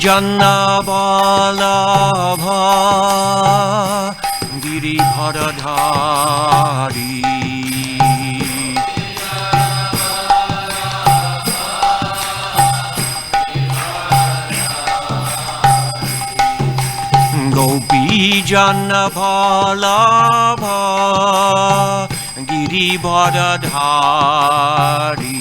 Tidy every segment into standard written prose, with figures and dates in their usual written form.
Janabalabha Giribharadhari Gopi Janabalabha Giribharadhari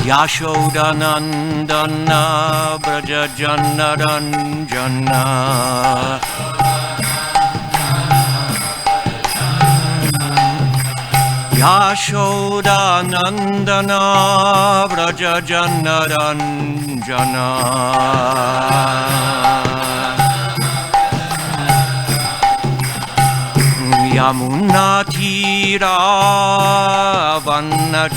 Yashodanandana Braja Janaranjana Yashodanandana Braja Janaranjana Yamuna Tira Vanachari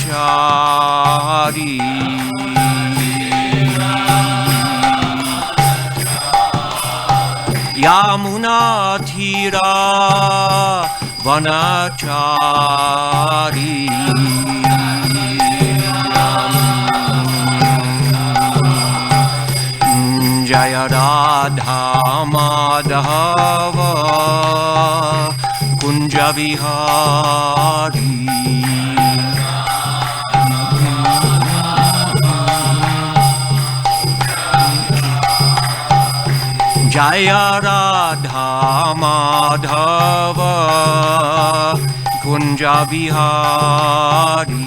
Yamuna Tira Vanachari Jaya Radha Madhava Kunja Vihari Jaya Radha Madhava Kunja Vihari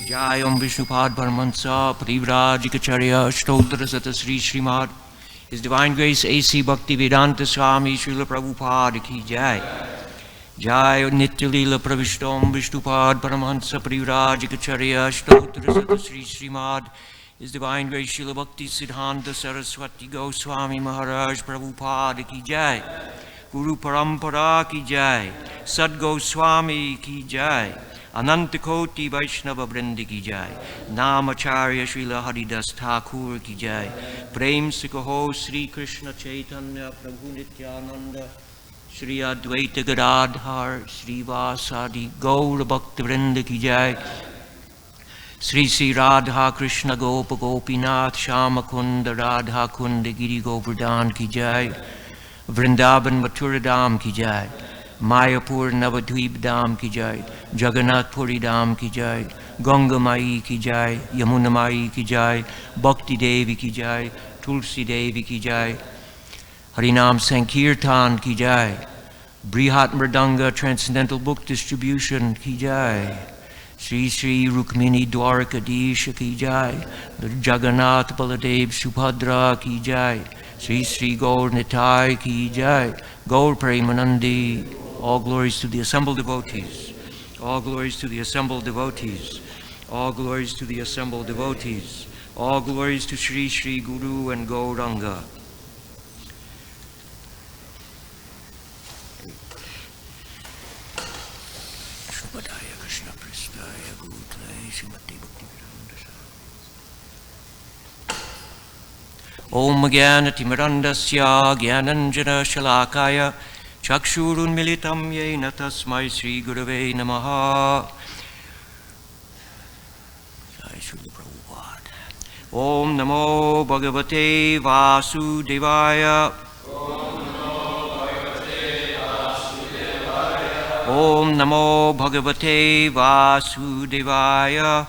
Jai Om Vishnupad Paramahansa Parivrajikacharya Stotra Sata Sri Srimad His Divine Grace A.C. Bhaktivedanta Swami Srila Prabhupada Ki Jai Jai Nitya Leela Pravishtom Vishnupad Paramahansa Parivrajikacharya Stotra Sata Sri Srimad His Divine Grace Srila Bhakti Siddhanta Saraswati Goswami Maharaj Prabhupada Ki Jai Guru Parampara Ki Jai Sad Goswami Ki Jai Anantakoti Vaishnava Vrindi Ki Jai Namacharya Srila Haridas Thakur Ki Jai Prem Sikaho Sri Krishna Chaitanya Prabhu Nityananda Shri Advaita Gadadhar Sri Vasadi Gaura Bhakta Vrinda Ki Jai Sri Sri Radha Krishna Gopa Gopinath Shama Kunda Radha Kunda Giri Govardhan Ki Jai Vrindavan Mathura Dham Ki Jai Mayapur Navadvip Dham Ki Jai Jagannath Puri Dham Ki Jai Ganga Mai Ki Jai Yamuna Mai Ki Jai Bhakti Devi Ki Jai Tulsi Devi Ki Jai Harinam Sankirtan Ki Jai Brihat Mridanga Transcendental Book Distribution Ki Jai Sri Sri Rukmini Dwarkadisha Ki Jai Jagannath Baladev Subhadra Ki Jai Sri Sri Gaur Nitai Ki Jai Gaur Premanandi. All glories to the assembled devotees. All glories to the assembled devotees. All glories to the assembled devotees. All glories to Sri Sri Guru and Gauranga. Om Gyanatimirandasya Gyananjana Shalakaya Chakshurun Militam Yena Tasmai Sri Gurave Namaha. Jai Srila Prabhupada. Om Namo Bhagavate Vasudevaya. Om Namo Bhagavate Vasudevaya.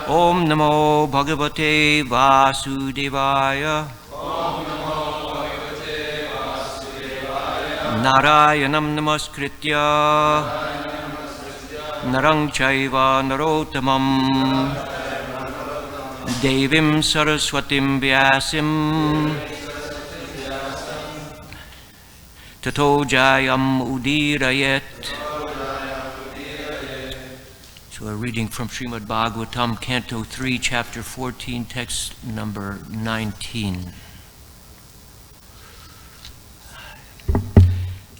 Om Namo Bhagavate Vasudevaya. Narayanam Namaskritya Narang Chaiva Narottamam Devim Saraswatim Vyasim Tato Jayam Udirayet. So we're reading from Srimad Bhagavatam, Canto 3, Chapter 14, text number 19.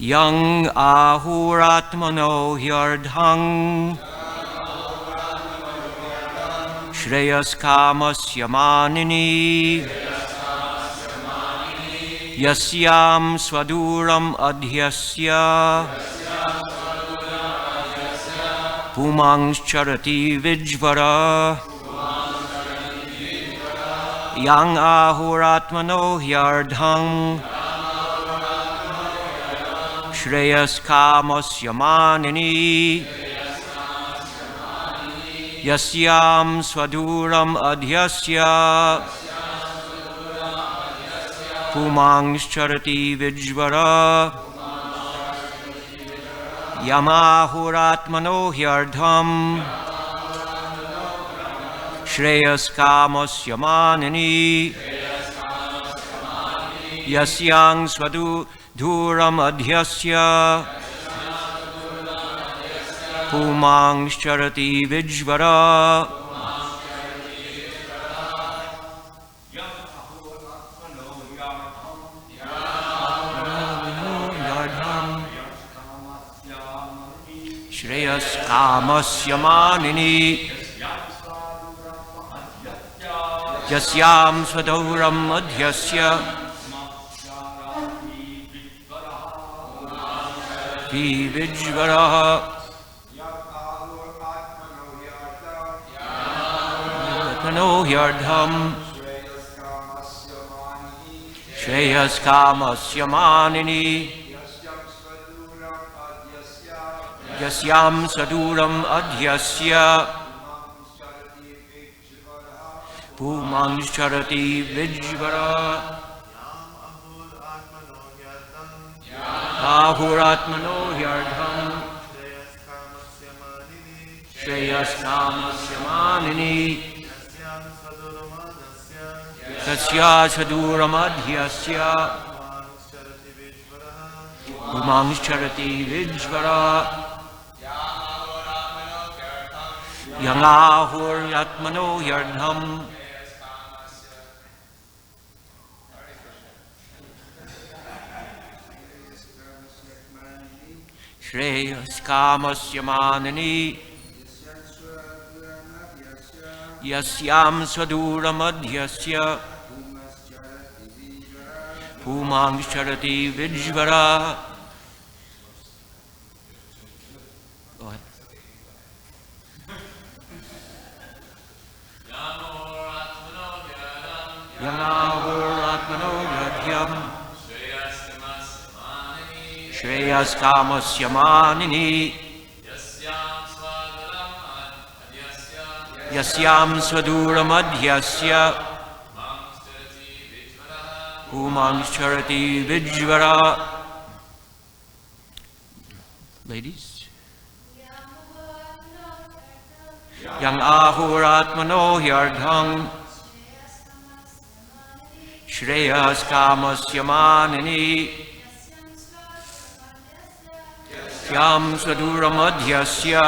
Yang ahuratmano hyardhang Shreyas kamasya manini yasyam swaduram adhyasya pumanscharati vijvara yang ahuratmano hyardham Shreyas kamasya manini yasyam swaduram adhyasya pumanscharati vijvara yamahuratmano hyardham Shreyas kamasya manini yasyam swaduram adhyasya pumanscharati vijvara Shreyas kamasya manini yasyam swaduram adhyasya vijvara Mano yardham Shreyas kamasya manini yasyam saduram adhyasya pumanscharati vijvara ahuratmano yardham Shreyas kamasya manini Tasya saduram adhyasya pumanscharati vijvara Yangahur yatmano yardham Shreyas kamasya manini yasyam swaduram adhyasya pumanscharati vijvara Yamahuratmano yadhyam Shreyas kamasya manini yasyam swaduram adhyasya pumanscharati vijvara Ladies Yang ahuratmano yardham Shreyas kamasya manini yasyam swaduram adhyasya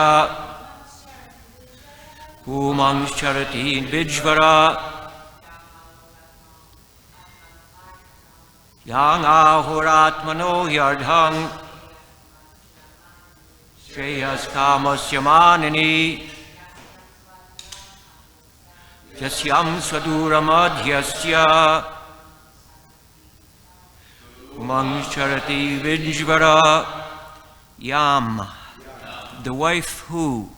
pumanscharati vijvara Yang ahuratmano yardham Shreyas kamasya manini yasyam swaduram adhyasya pumanscharati vijvara Yam, the wife who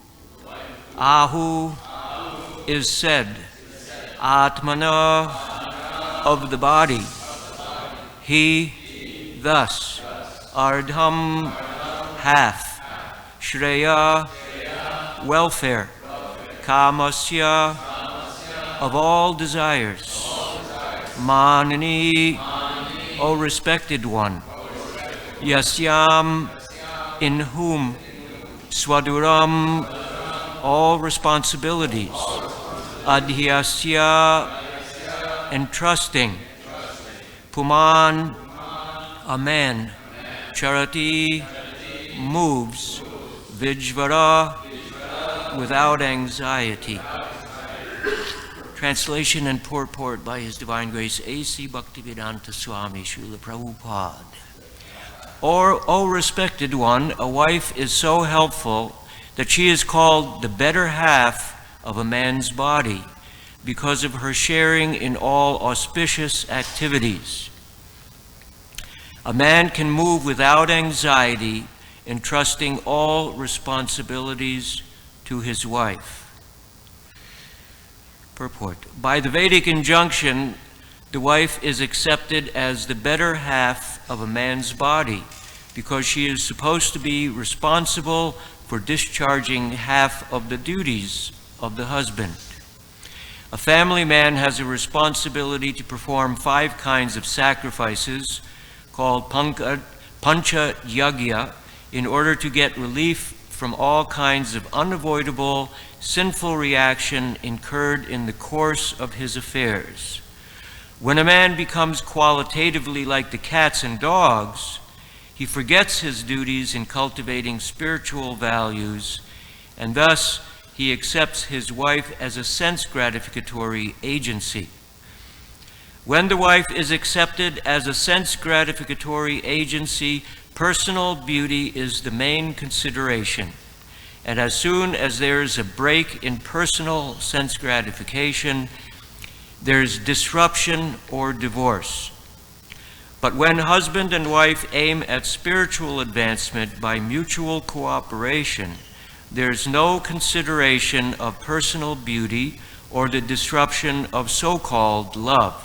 Ahu is said Atmana of the body He thus Ardham hath Shreya welfare Kamasya of all desires Manini O respected one Yasyam in whom Swaduram all responsibilities Adhyasya entrusting Puman a man Charati moves Vijvara without anxiety. Translation and purport by His Divine Grace A.C. Bhaktivedanta Swami Srila Prabhupada. O respected one, a wife is so helpful that she is called the better half of a man's body because of her sharing in all auspicious activities. A man can move without anxiety, entrusting all responsibilities to his wife. Purport. By the Vedic injunction, the wife is accepted as the better half of a man's body because she is supposed to be responsible for discharging half of the duties of the husband. A family man has a responsibility to perform 5 kinds of sacrifices called Pancha Yagya in order to get relief from all kinds of unavoidable sinful reaction incurred in the course of his affairs. When a man becomes qualitatively like the cats and dogs, he forgets his duties in cultivating spiritual values, and thus he accepts his wife as a sense gratificatory agency. When the wife is accepted as a sense gratificatory agency, personal beauty is the main consideration. And as soon as there is a break in personal sense gratification, there's disruption or divorce. But when husband and wife aim at spiritual advancement by mutual cooperation, there's no consideration of personal beauty or the disruption of so-called love.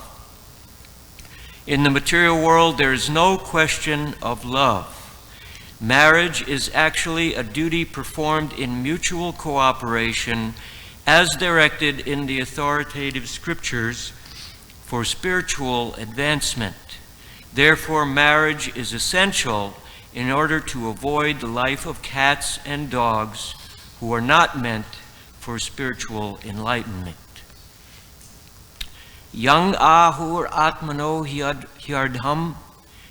In the material world, there is no question of love. Marriage is actually a duty performed in mutual cooperation as directed in the authoritative scriptures for spiritual advancement. Therefore, marriage is essential in order to avoid the life of cats and dogs who are not meant for spiritual enlightenment. Yang ahur atmano hyardham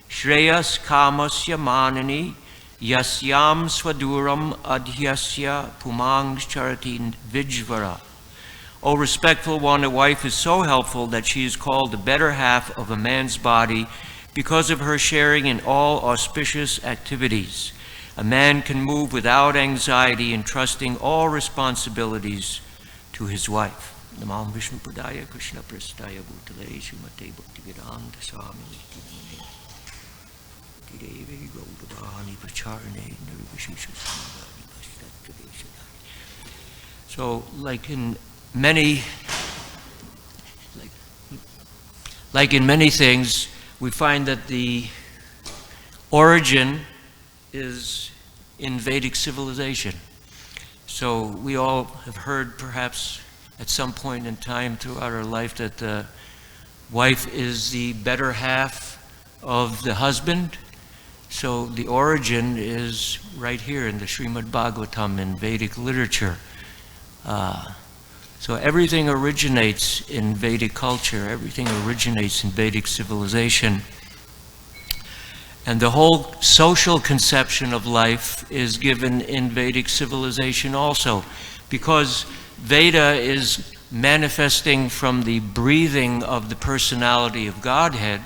shreyas kamasya manani yasyam swaduram adhyasya pumang charati vijvara. O respectful one, a wife is so helpful that she is called the better half of a man's body because of her sharing in all auspicious activities. A man can move without anxiety, entrusting all responsibilities to his wife. Namam Vishnu Padaya Krishna Prastaya Bhutale Srimate Bhaktivedanta Swami Devi Gaudavani Pracharane Nirvishisha Samadhi Pastataveshadari. So like in many things, we find that the origin is in Vedic civilization. So we all have heard perhaps at some point in time throughout our life that the wife is the better half of the husband. So the origin is right here in the Srimad Bhagavatam in Vedic literature. So everything originates in Vedic culture, everything originates in Vedic civilization. And the whole social conception of life is given in Vedic civilization also, because Veda is manifesting from the breathing of the personality of Godhead.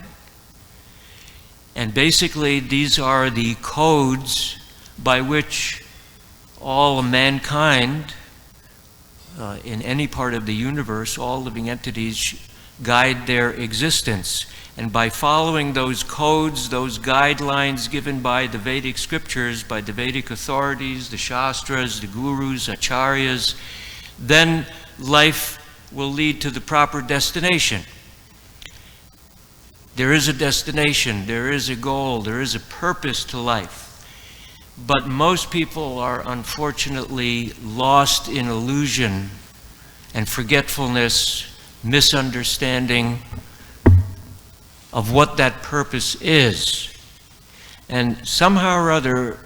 And basically these are the codes by which all mankind in any part of the universe, all living entities guide their existence. And by following those codes, those guidelines given by the Vedic scriptures, by the Vedic authorities, the Shastras, the Gurus, Acharyas, then life will lead to the proper destination. There is a destination, there is a goal, there is a purpose to life. But most people are unfortunately lost in illusion and forgetfulness, misunderstanding of what that purpose is. And somehow or other,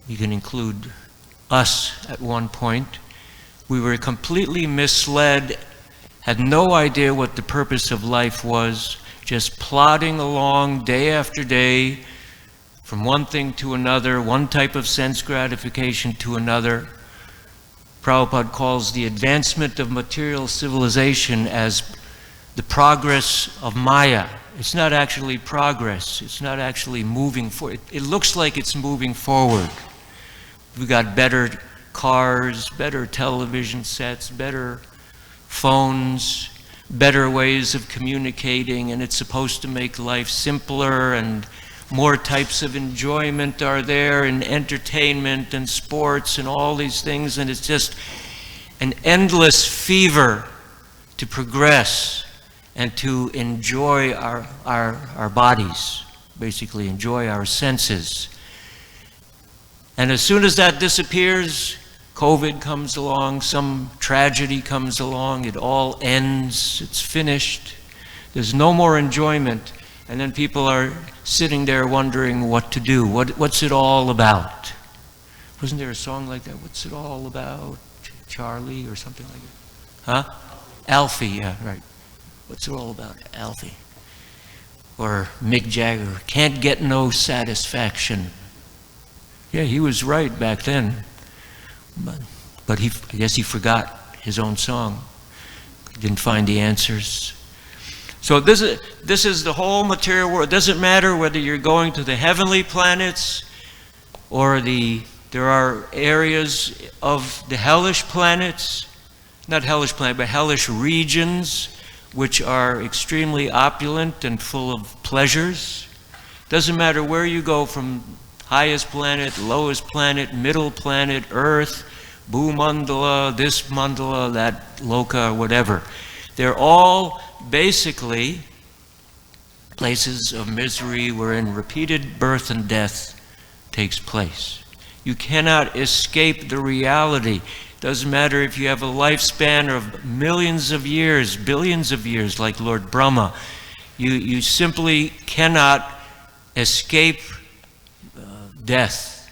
you can include us at one point, we were completely misled, had no idea what the purpose of life was, just plodding along day after day, from one thing to another, one type of sense gratification to another. Prabhupada calls the advancement of material civilization as the progress of Maya. It's not actually progress. It's not actually moving forward. It looks like it's moving forward. We got better cars, better television sets, better phones, better ways of communicating, and it's supposed to make life simpler, and more types of enjoyment are there, and entertainment and sports and all these things, and it's just an endless fever to progress and to enjoy our bodies, basically enjoy our senses. And as soon as that disappears, COVID comes along, some tragedy comes along, it all ends, it's finished, there's no more enjoyment, and then people are sitting there wondering what to do. What's it all about? Wasn't there a song like that? What's it all about? Charlie or something like that? Huh? Alfie, yeah, right. What's it all about? Alfie. Or Mick Jagger, can't get no satisfaction. Yeah, he was right back then. But I guess he forgot his own song. He didn't find the answers. So this is the whole material world. It doesn't matter whether you're going to the heavenly planets or there are areas of the hellish planets, not hellish planet, but hellish regions, which are extremely opulent and full of pleasures. Doesn't matter where you go, from highest planet, lowest planet, middle planet, Earth, Bhumandala, this mandala, that loka, whatever. They're all basically places of misery wherein repeated birth and death takes place. You cannot escape the reality. Doesn't matter if you have a lifespan of millions of years, billions of years, like Lord Brahma. You simply cannot escape death,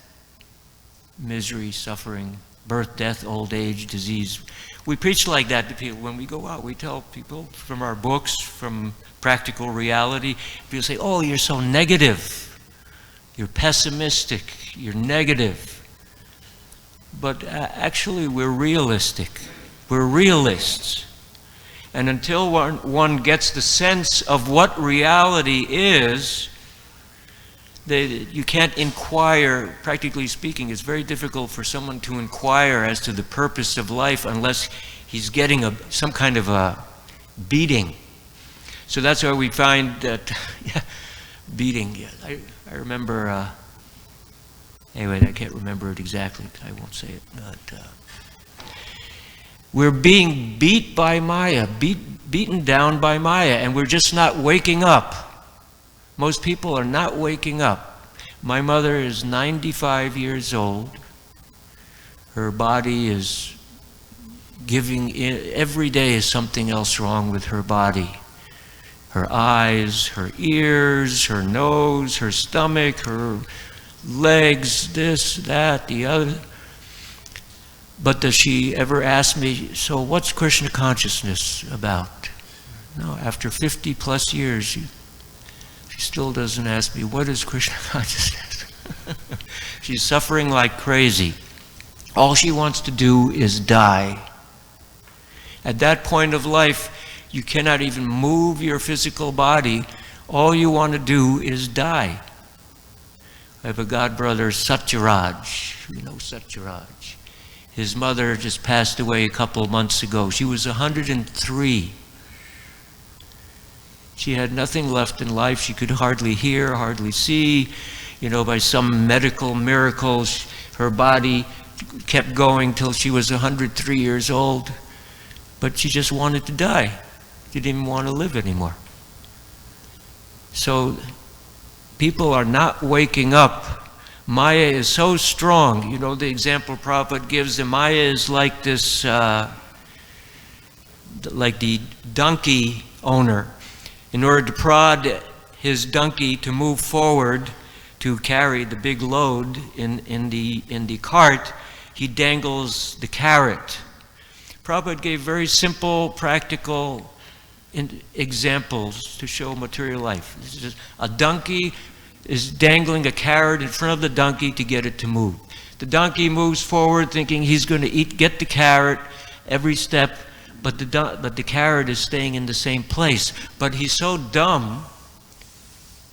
misery, suffering, birth, death, old age, disease. We preach like that to people. When we go out, we tell people from our books, from practical reality. People say, oh, you're so negative. You're pessimistic. You're negative. But actually, we're realistic. We're realists. And until one gets the sense of what reality is, you can't inquire. Practically speaking, it's very difficult for someone to inquire as to the purpose of life unless he's getting some kind of a beating. So that's why we find that beating. Yeah, I remember. Anyway, I can't remember it exactly. I won't say it. But we're being beat by Maya, beaten down by Maya, and we're just not waking up. Most people are not waking up. My mother is 95 years old. Her body is every day is something else wrong with her body. Her eyes, her ears, her nose, her stomach, her legs, this, that, the other. But does she ever ask me, so what's Krishna consciousness about? No, after 50 plus years, she still doesn't ask me, what is Krishna consciousness? She's suffering like crazy. All she wants to do is die. At that point of life, you cannot even move your physical body. All you want to do is die. I have a godbrother, Satyaraj. You know Satyaraj. His mother just passed away a couple of months ago. She was 103. She had nothing left in life. She could hardly hear, hardly see. You know, by some medical miracles, her body kept going till she was 103 years old. But she just wanted to die. She didn't even want to live anymore. So people are not waking up. Maya is so strong. You know, the example Prabhupada gives, the Maya is like this, like the donkey owner. In order to prod his donkey to move forward to carry the big load in the cart, he dangles the carrot. Prabhupada gave very simple, practical examples to show material life. This is just, a donkey is dangling a carrot in front of the donkey to get it to move. The donkey moves forward thinking he's going to get the carrot every step, but the carrot is staying in the same place. But he's so dumb,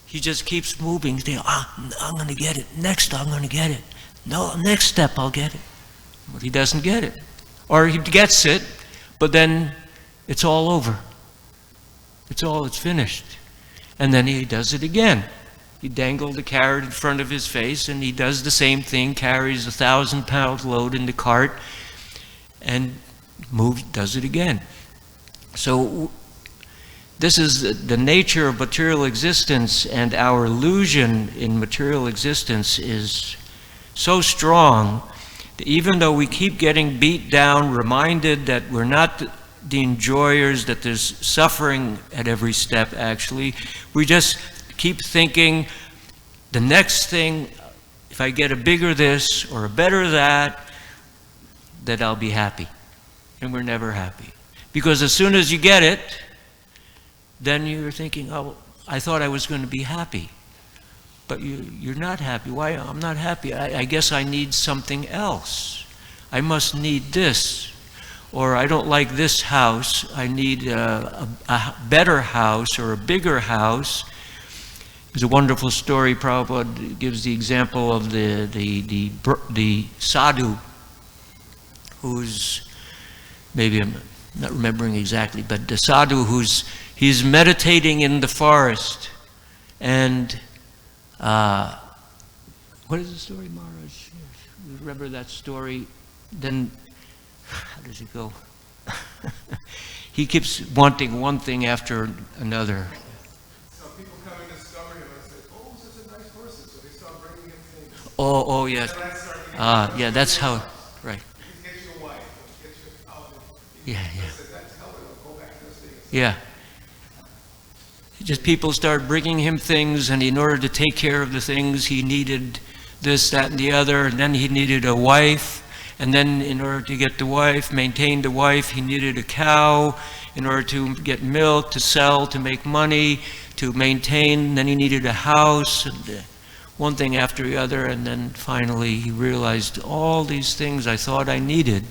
he just keeps moving. He's thinking, I'm going to get it. Next, I'm going to get it. No, next step, I'll get it. But he doesn't get it. Or he gets it, but then it's all over. It's finished. And then he does it again. He dangled the carrot in front of his face, and he does the same thing, carries a 1,000-pound load in the cart, and does it again. So this is the nature of material existence, and our illusion in material existence is so strong that even though we keep getting beat down, reminded that we're not the enjoyers, that there's suffering at every step actually, we just keep thinking, the next thing, if I get a bigger this or a better that I'll be happy. And we're never happy. Because as soon as you get it, then you're thinking, oh, I thought I was going to be happy. But you're not happy. Why? I'm not happy. I guess I need something else. I must need this. Or I don't like this house. I need a better house or a bigger house. There's a wonderful story. Prabhupada gives the example of the sadhu, who's, maybe I'm not remembering exactly, but the sadhu he's meditating in the forest, and what is the story, Maharaj? You remember that story? Then, how does it go? He keeps wanting one thing after another. So people come and discover him and say, oh, such a nice person. So they start bringing him things. Oh, yes. Yeah, that's how, right. Get you a wife, get you a house. Yeah. Tell her, go back to those things. Yeah. Just people start bringing him things, and in order to take care of the things, he needed this, that, and the other, and then he needed a wife, and then in order to get the wife, maintain the wife, he needed a cow, in order to get milk, to sell, to make money, to maintain, then he needed a house, and one thing after the other, and then finally he realized all these things I thought I needed.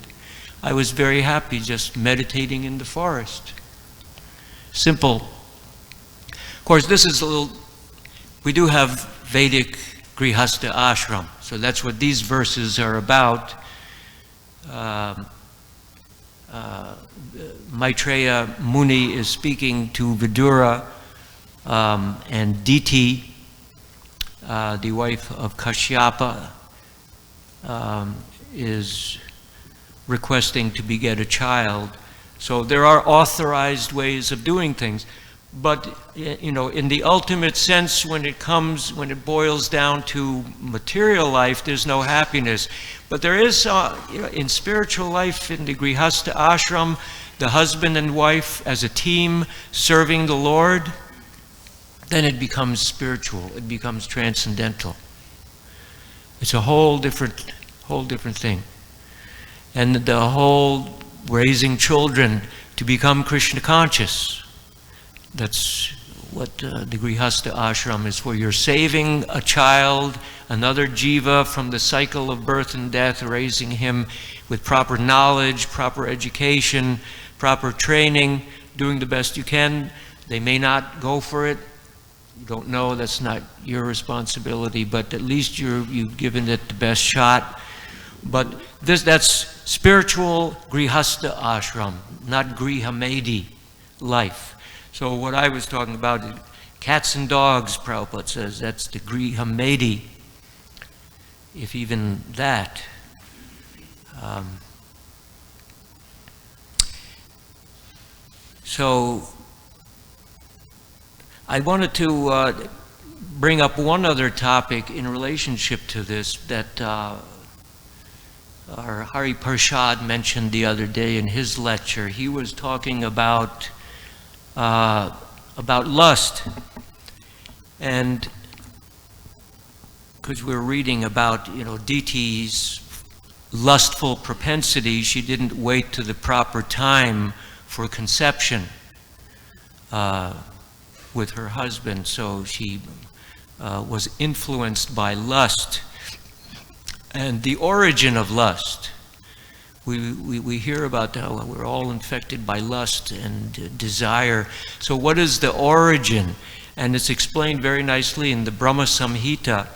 I was very happy just meditating in the forest. Simple. Of course, this is a little, we do have Vedic Grihastha ashram, so that's what these verses are about. Maitreya Muni is speaking to Vidura, and Diti, the wife of Kashyapa, is requesting to beget a child. So there are authorized ways of doing things. But, you know, in the ultimate sense, when it boils down to material life, there's no happiness. But there is, you know, in spiritual life, in the Grihastha ashram, the husband and wife as a team serving the Lord, then it becomes spiritual. It becomes transcendental. It's a whole different thing. And the whole raising children to become Krishna conscious. That's what the Grihastha ashram is for. You're saving a child, another jiva, from the cycle of birth and death, raising him with proper knowledge, proper education, proper training, doing the best you can. They may not go for it. You don't know, that's not your responsibility, but at least you've given it the best shot. But that's spiritual Grihastha ashram, not Grihamedi life. So what I was talking about, cats and dogs, Prabhupada says, that's the Grihamedi, if even that. So I wanted to bring up one other topic in relationship to this that our Hari Parshad mentioned the other day in his lecture. He was talking about lust, and because we're reading about, you know, Diti's lustful propensity, she didn't wait to the proper time for conception with her husband, so she was influenced by lust. And the origin of lust, we hear about how we're all infected by lust and desire. So what is the origin? And it's explained very nicely in the Brahma Samhita.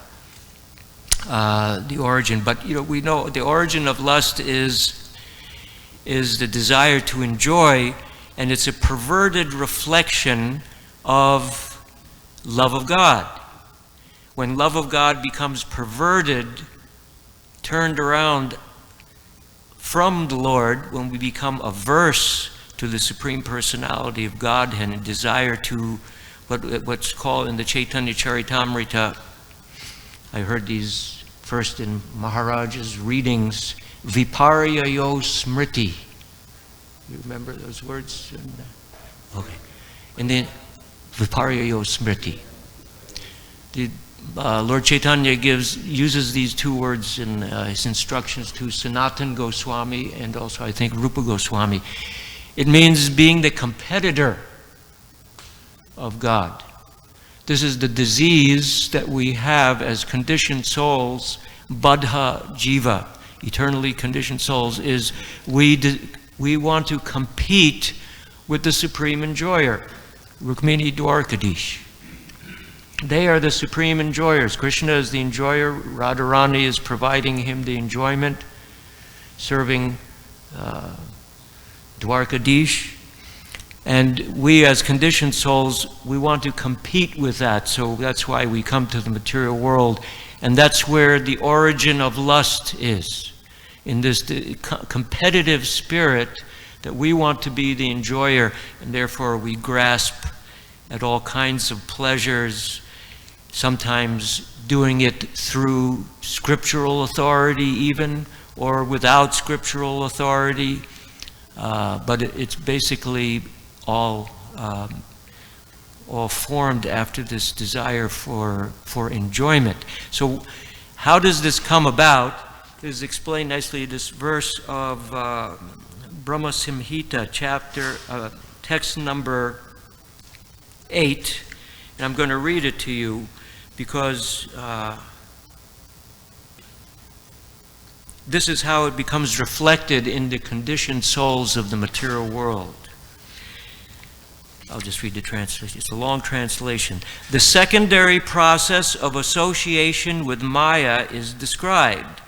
the origin. But we know the origin of lust is the desire to enjoy, and it's a perverted reflection of love of God. When love of God becomes perverted, turned around from the Lord, when we become averse to the Supreme Personality of Godhead and desire to what's called in the Chaitanya Charitamrita, I heard these first in Maharaj's readings, Viparyayo Smriti. You remember those words? Okay. And then Viparyayo Smriti. Lord Chaitanya uses these two words in his instructions to Sanatan Goswami and also I think Rupa Goswami. It means being the competitor of God. This is the disease that we have as conditioned souls, Baddha Jiva, eternally conditioned souls, is we want to compete with the Supreme Enjoyer, Rukmini Dwarkadish. They are the supreme enjoyers. Krishna is the enjoyer. Radharani is providing him the enjoyment, serving Dwarkadish. And we as conditioned souls, we want to compete with that. So that's why we come to the material world. And that's where the origin of lust is. In this competitive spirit that we want to be the enjoyer, and therefore we grasp at all kinds of pleasures, sometimes doing it through scriptural authority even, or without scriptural authority. But it's basically all formed after this desire for enjoyment. So how does this come about? It is explained nicely in this verse of Brahma Samhita, text number 8. And I'm going to read it to you because this is how it becomes reflected in the conditioned souls of the material world. I'll just read the translation. It's a long translation. The secondary process of association with Maya is described.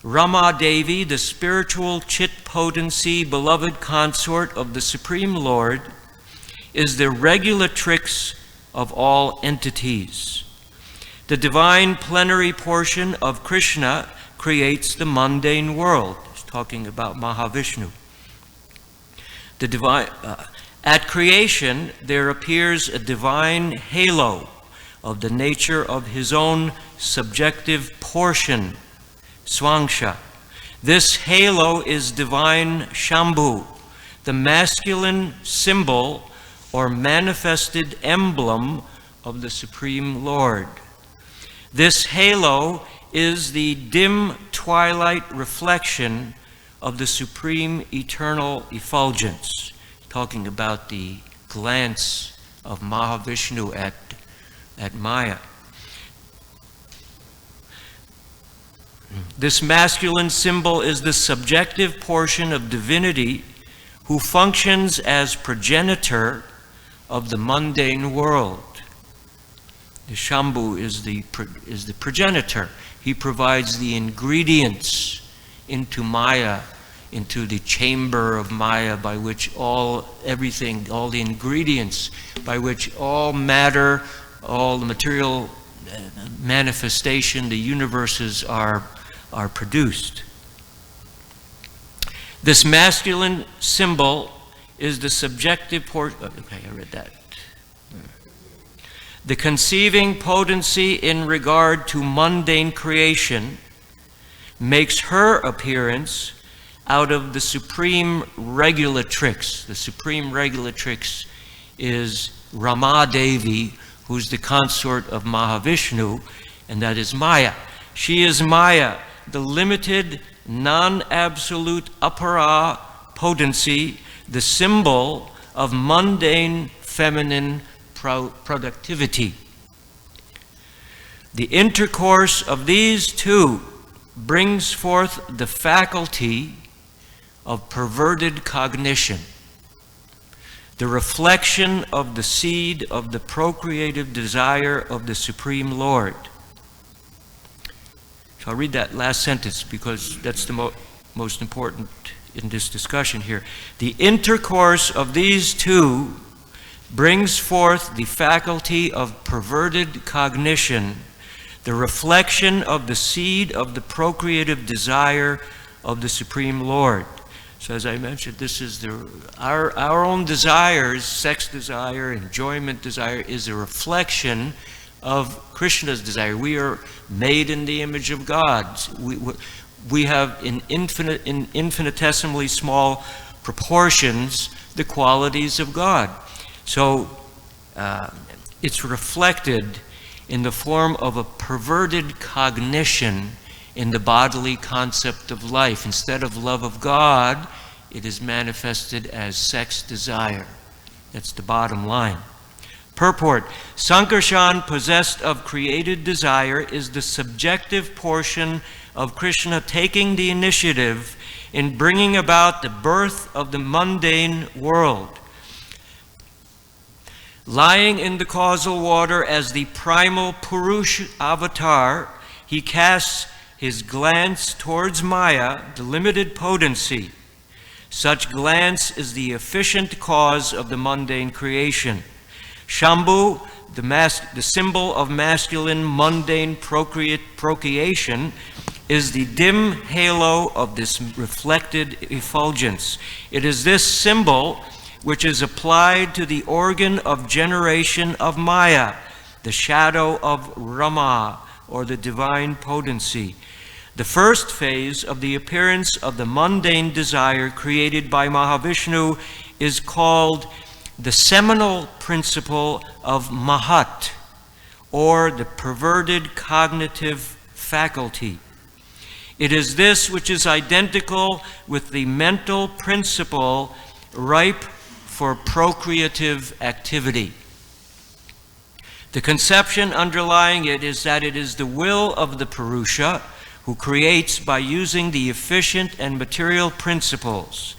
Rama Devi, the spiritual chit potency, beloved consort of the Supreme Lord, is the regulatrix of all entities. The divine plenary portion of Krishna creates the mundane world. He's talking about Mahavishnu. The divine... At creation, there appears a divine halo of the nature of his own subjective portion, Swangsha. This halo is divine Shambhu, the masculine symbol or manifested emblem of the Supreme Lord. This halo is the dim twilight reflection of the supreme eternal effulgence. Talking about the glance of Mahavishnu at Maya. This masculine symbol is the subjective portion of divinity who functions as progenitor of the mundane world. The Shambhu is the progenitor. He provides the ingredients into Maya, into the chamber of Maya, by which all the ingredients, by which all matter, all the material manifestation, the universes are produced. This masculine symbol is the subjective portion. Okay, I read that. The conceiving potency in regard to mundane creation makes her appearance out of the supreme regulatrix. The supreme regulatrix is Rama Devi, who's the consort of Mahavishnu, and that is Maya. She is Maya, the limited, non-absolute apara potency, the symbol of mundane feminine productivity. The intercourse of these two brings forth the faculty of perverted cognition, the reflection of the seed of the procreative desire of the Supreme Lord. So I'll read that last sentence because that's the most important in this discussion here. The intercourse of these two brings forth the faculty of perverted cognition, the reflection of the seed of the procreative desire of the Supreme Lord. So as I mentioned, this is our own desires, sex desire, enjoyment desire, is a reflection of Krishna's desire. We are made in the image of God. We have in infinitesimally small proportions the qualities of God. So it's reflected in the form of a perverted cognition in the bodily concept of life. Instead of love of God, it is manifested as sex desire. That's the bottom line. Purport: Sankarshan, possessed of created desire, is the subjective portion of Krishna taking the initiative in bringing about the birth of the mundane world. Lying in the causal water as the primal Purush avatar, he casts his glance towards Maya, the limited potency. Such glance is the efficient cause of the mundane creation. Shambhu, the symbol of masculine mundane procreation, is the dim halo of this reflected effulgence. It is this symbol which is applied to the organ of generation of Maya, the shadow of Rama, or the divine potency. The first phase of the appearance of the mundane desire created by Mahavishnu is called the seminal principle of Mahat, or the perverted cognitive faculty. It is this which is identical with the mental principle ripe for procreative activity. The conception underlying it is that it is the will of the Purusha who creates by using the efficient and material principles.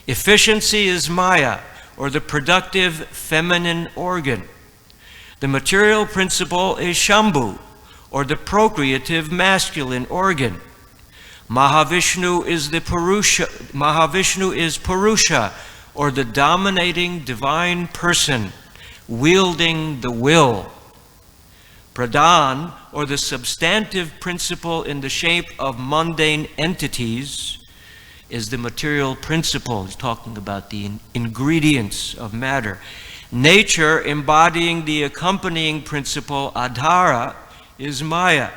Efficiency is Maya, or the productive feminine organ. The material principle is Shambhu, or the procreative masculine organ. Mahavishnu is Purusha, or the dominating divine person, wielding the will. Pradhan, or the substantive principle in the shape of mundane entities, is the material principle. He's talking about the ingredients of matter. Nature, embodying the accompanying principle, Adhara, is Maya.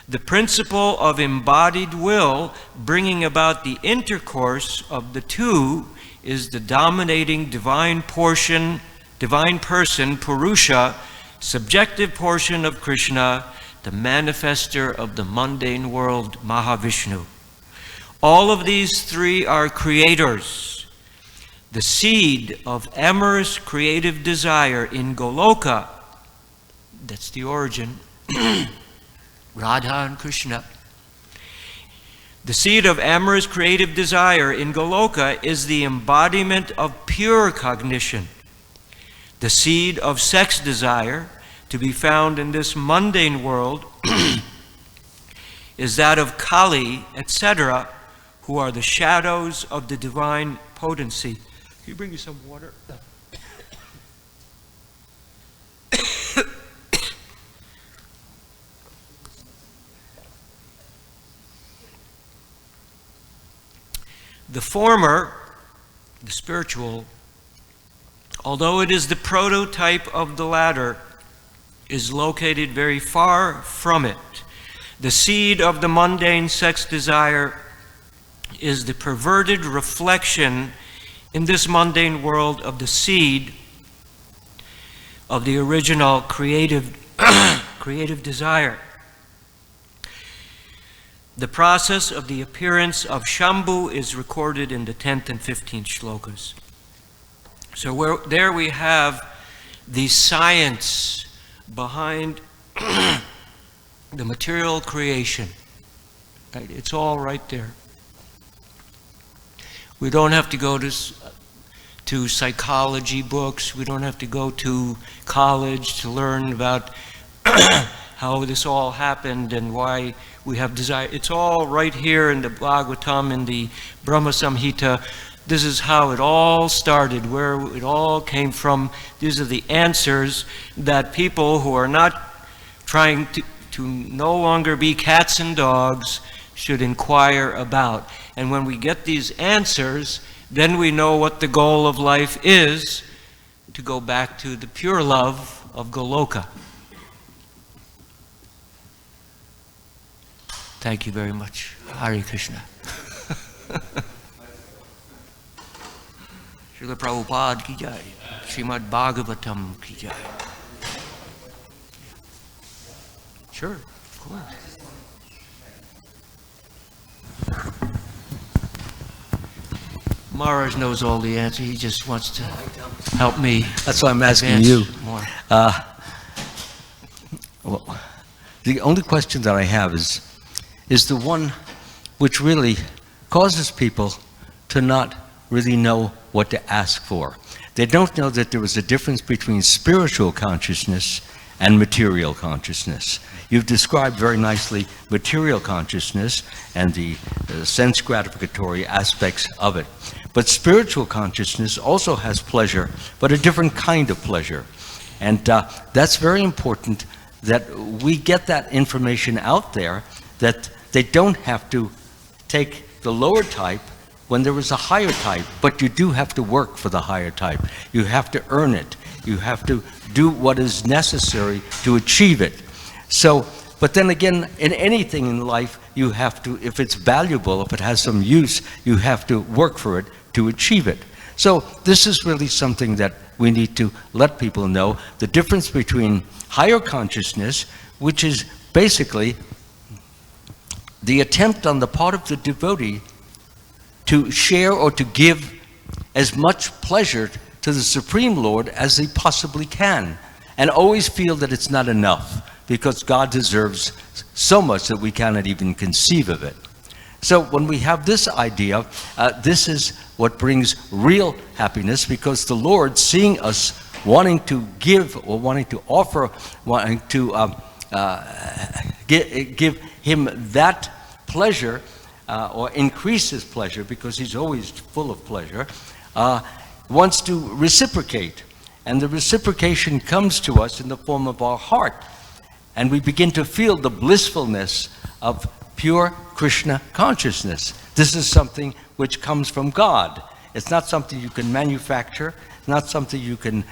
The principle of embodied will, bringing about the intercourse of the two, is the dominating divine person, Purusha, subjective portion of Krishna, the manifester of the mundane world, Mahavishnu. All of these three are creators. The seed of amorous creative desire in Goloka, that's the origin, Radha and Krishna. The seed of amorous creative desire in Goloka is the embodiment of pure cognition. The seed of sex desire, to be found in this mundane world, is that of Kali, etc., who are the shadows of the divine potency. Can you bring me some water? The former, the spiritual, although it is the prototype of the latter, is located very far from it. The seed of the mundane sex desire is the perverted reflection in this mundane world of the seed of the original creative desire. The process of the appearance of Shambhu is recorded in the 10th and 15th shlokas. So there we have the science behind the material creation. Right? It's all right there. We don't have to go to psychology books. We don't have to go to college to learn about how this all happened and why we have desire. It's all right here in the Bhagavatam, in the Brahma Samhita. This is how it all started, where it all came from. These are the answers that people who are not trying to no longer be cats and dogs should inquire about. And when we get these answers, then we know what the goal of life is, to go back to the pure love of Goloka. Thank you very much. Hare Krishna. Srila Prabhupada ki jai. Srimad Bhagavatam ki jai. Sure, of course. Maharaj knows all the answers. He just wants to help me. That's why I'm asking you. More. Well, the only question that I have is the one which really causes people to not really know what to ask for. They don't know that there is a difference between spiritual consciousness and material consciousness. You've described very nicely material consciousness and the sense gratificatory aspects of it. But spiritual consciousness also has pleasure, but a different kind of pleasure. And that's very important that we get that information out there, that they don't have to take the lower type when there is a higher type, but you do have to work for the higher type. You have to earn it. You have to do what is necessary to achieve it. So, but then again, in anything in life, you have to, if it's valuable, if it has some use, you have to work for it to achieve it. So this is really something that we need to let people know, the difference between higher consciousness, which is basically the attempt on the part of the devotee to share or to give as much pleasure to the Supreme Lord as they possibly can, and always feel that it's not enough, because God deserves so much that we cannot even conceive of it. So when we have this idea, this is what brings real happiness, because the Lord, seeing us wanting to give or wanting to offer, wanting to give Him that pleasure, or increase His pleasure, because He's always full of pleasure, wants to reciprocate. And the reciprocation comes to us in the form of our heart. And we begin to feel the blissfulness of pure Krishna consciousness. This is something which comes from God. It's not something you can manufacture. It's not something you can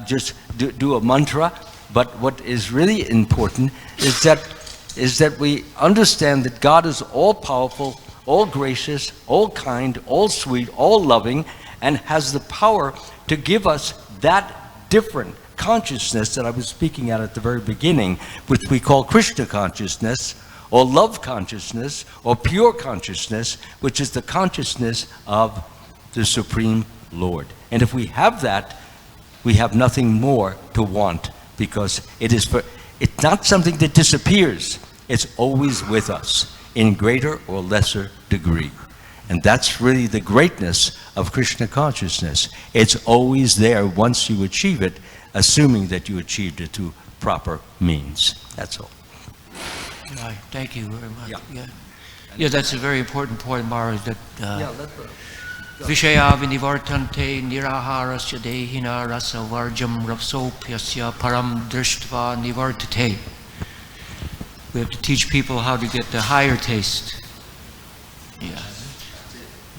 just do a mantra. But what is really important is that we understand that God is all-powerful, all gracious, all kind, all sweet, all loving, and has the power to give us that different consciousness that I was speaking at the very beginning, which we call Krishna consciousness, or love consciousness, or pure consciousness, which is the consciousness of the Supreme Lord. And if we have that, we have nothing more to want, because it's not something that disappears. It's always with us in greater or lesser degree. And that's really the greatness of Krishna consciousness. It's always there once you achieve it, assuming that you achieved it through proper means. That's all. Right. Thank you very much. Yeah, that's a very important point, Maharaj, that Vishaya vinivartante niraharasya dehina rasa varjam rapsopyasya param drishtva nivartate. We have to teach people how to get the higher taste.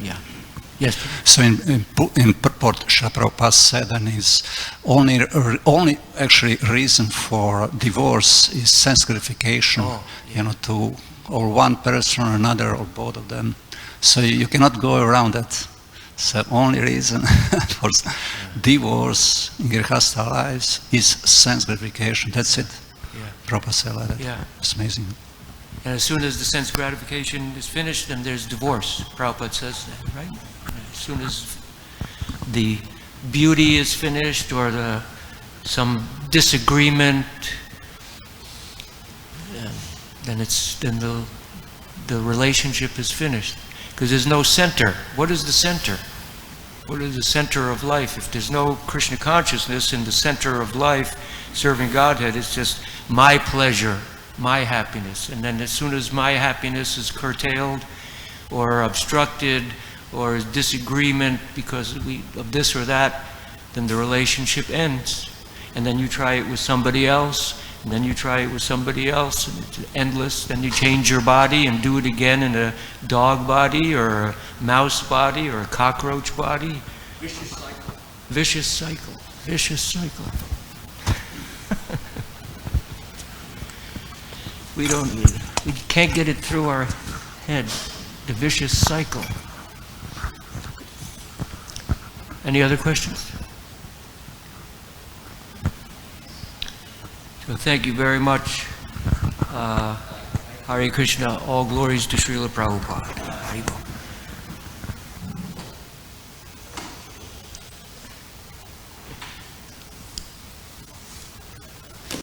Yeah. Yes. So in purport, Srila Prabhupada said, and is only actually reason for divorce is sense gratification. To or one person or another or both of them. So you cannot go around that. So only reason for divorce in Grihastha lives is sense gratification. That's it. Prabhupada said like that. Yeah. It's amazing. And as soon as the sense gratification is finished, then there's divorce. Prabhupada says that, right? As soon as the beauty is finished, or some disagreement, then the relationship is finished, because there's no center. What is the center? What is the center of life? If there's no Krishna consciousness in the center of life, serving Godhead, it's just my pleasure, my happiness. And then as soon as my happiness is curtailed or obstructed or is disagreement because of this or that, then the relationship ends. And then you try it with somebody else, and then you try it with somebody else, and it's endless. Then you change your body and do it again in a dog body or a mouse body or a cockroach body. Vicious cycle. Vicious cycle. Vicious cycle. We can't get it through our head, the vicious cycle. Any other questions? So thank you very much. Hare Krishna, all glories to Srila Prabhupada. Hare Bol.